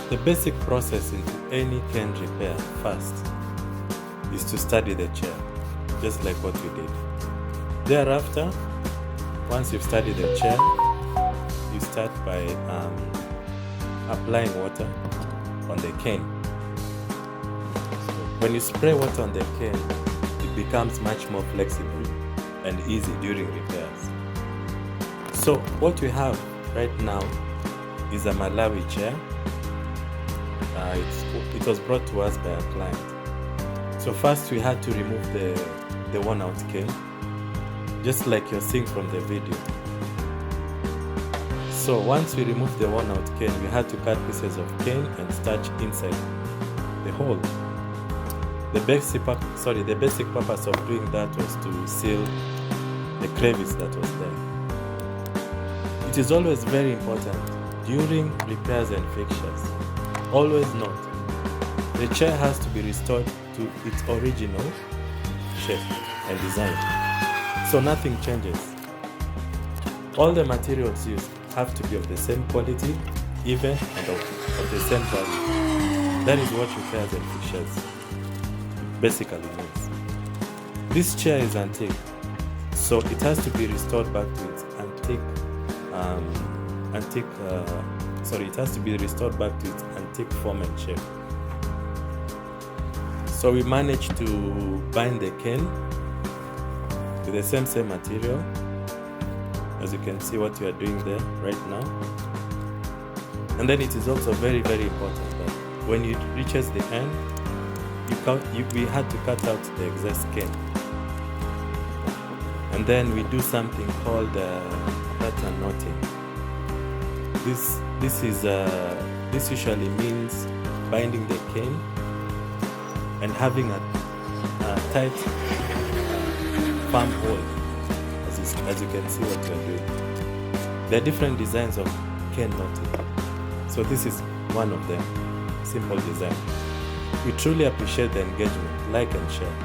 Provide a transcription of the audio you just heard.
The basic process into any cane repair first is to study the chair, just like what we did. Thereafter, once you've studied the chair, you start by applying water on the cane. When you spray water on the cane, it becomes much more flexible and easy during repairs. So what we have right now is a Malawi chair. It was brought to us by a client. So first we had to remove the worn out cane, just like you're seeing from the video. So once we removed the worn out cane, we had to cut pieces of cane and starch inside the hole. The basic purpose of doing that was to seal the crevice that was there. It is always very important during repairs and fixtures. Always note, the chair has to be restored to its original shape and design, so nothing changes. All the materials used have to be of the same quality, even, and of the same value. That is what repairs and fixtures basically means. This chair is antique, so it has to be restored back to its antique form and shape. So we managed to bind the cane with the same material, as you can see what we are doing there right now. And then it is also very, very important that when it reaches the end, we had to cut out the excess cane. And then we do something called Rattan knotting. This usually means binding the cane and having a tight, firm hold, as you can see what we are doing. There are different designs of cane knotting, so this is one of them. Simple design. We truly appreciate the engagement. Like and share.